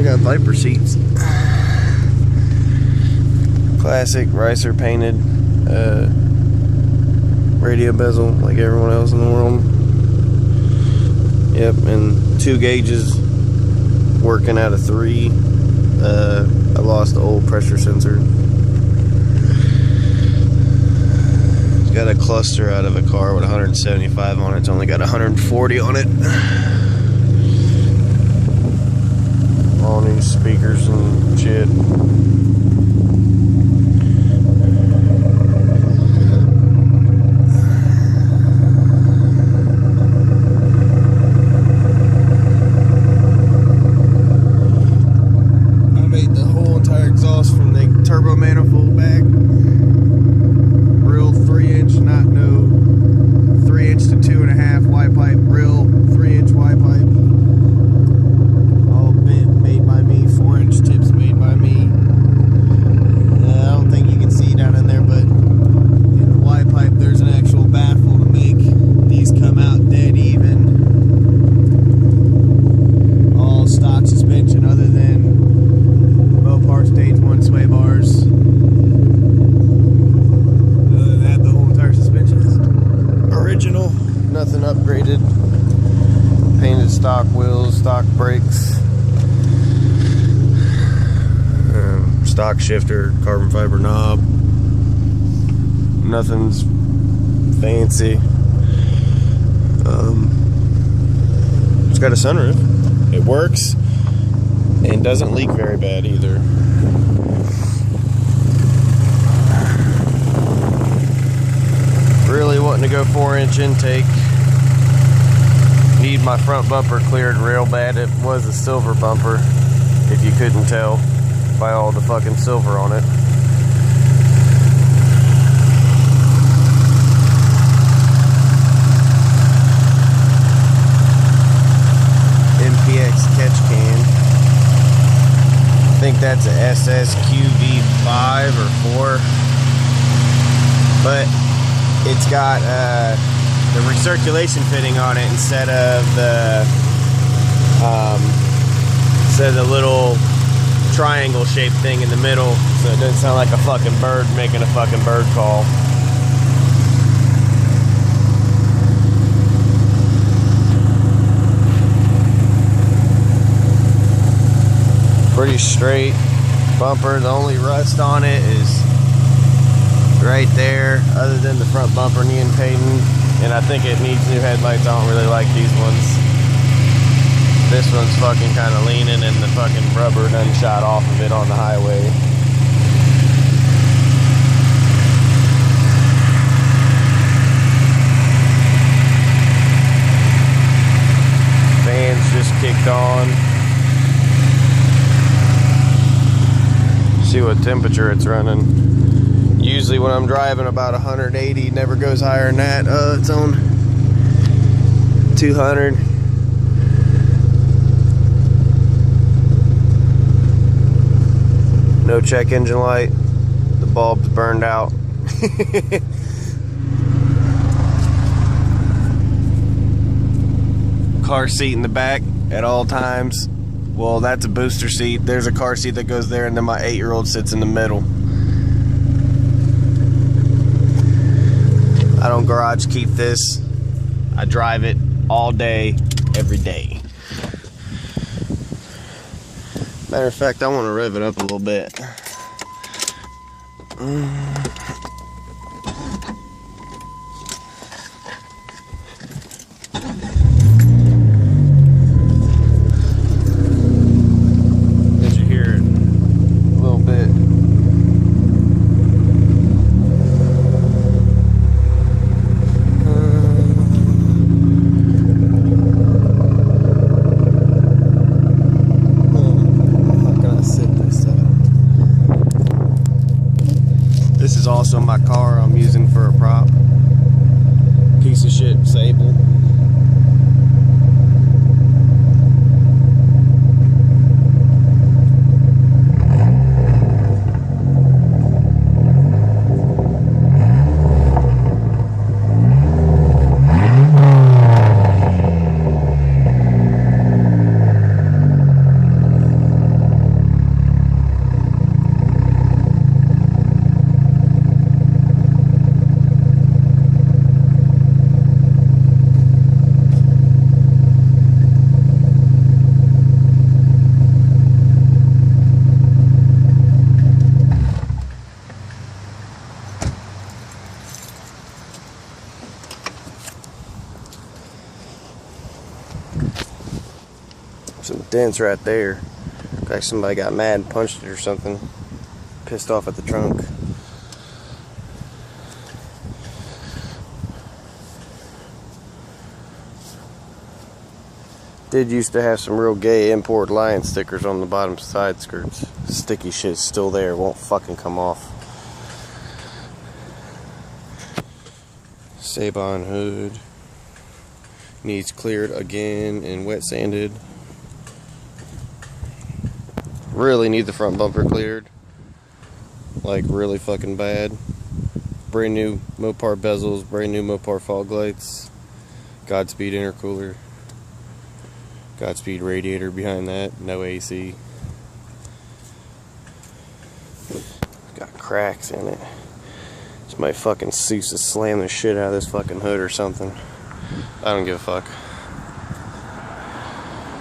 got Viper seats. Classic ricer painted radio bezel like everyone else in the world. Yep, and 2 gauges working out of 3. I lost the old pressure sensor. It's got a cluster out of a car with 175 on it. It's only got 140 on it. All new speakers and shit. Turbo manifold back, real 3-inch, not no 3-inch to 2.5 Y pipe, real 3-inch Y pipe, all made by me, 4-inch tips made by me. I don't think you can see down in there, but in the Y pipe there's an actual baffle to make these come out dead even. All stock suspension other than Mopar Stage 1 sway bars. Other than that, the whole entire suspension is original, nothing upgraded. Painted stock wheels, stock brakes, stock shifter, carbon fiber knob. Nothing's fancy. It's got a sunroof. It works. And doesn't leak very bad either. Really wanting to go 4-inch intake. Need my front bumper cleared real bad. It was a silver bumper, if you couldn't tell by all the fucking silver on it. MPX catch can. I think that's a SSQV5 or 4, but it's got the recirculation fitting on it instead of the little triangle shaped thing in the middle, so it doesn't sound like a fucking bird making a fucking bird call. Pretty straight bumper. The only rust on it is right there, other than the front bumper needing painting, and I think it needs new headlights. I don't really like these ones. This one's fucking kind of leaning, and the fucking rubber done shot off of it on the highway. Fans just kicked on. See what temperature it's running. Usually when I'm driving about 180, never goes higher than that. It's on 200. No check engine light. The bulb's burned out. Car seat in the back at all times. Well, that's a booster seat. There's a car seat that goes there, and then my 8-year-old sits in the middle. I don't garage keep this. I drive it all day, every day. Matter of fact, I want to rev it up a little bit. This is also my car I'm using for a prop. Piece of shit Sable. Some dents right there. Looks like somebody got mad and punched it or something. Pissed off at the trunk. Did used to have some real gay import lion stickers on the bottom side skirts. Sticky shit's still there, won't fucking come off. Sabon hood. Needs cleared again and wet sanded. Really need the front bumper cleared. Like really fucking bad. Brand new Mopar bezels, brand new Mopar fog lights. Godspeed intercooler. Godspeed radiator behind that, no AC. Got cracks in it. Somebody fucking used to slam the shit out of this fucking hood or something. I don't give a fuck.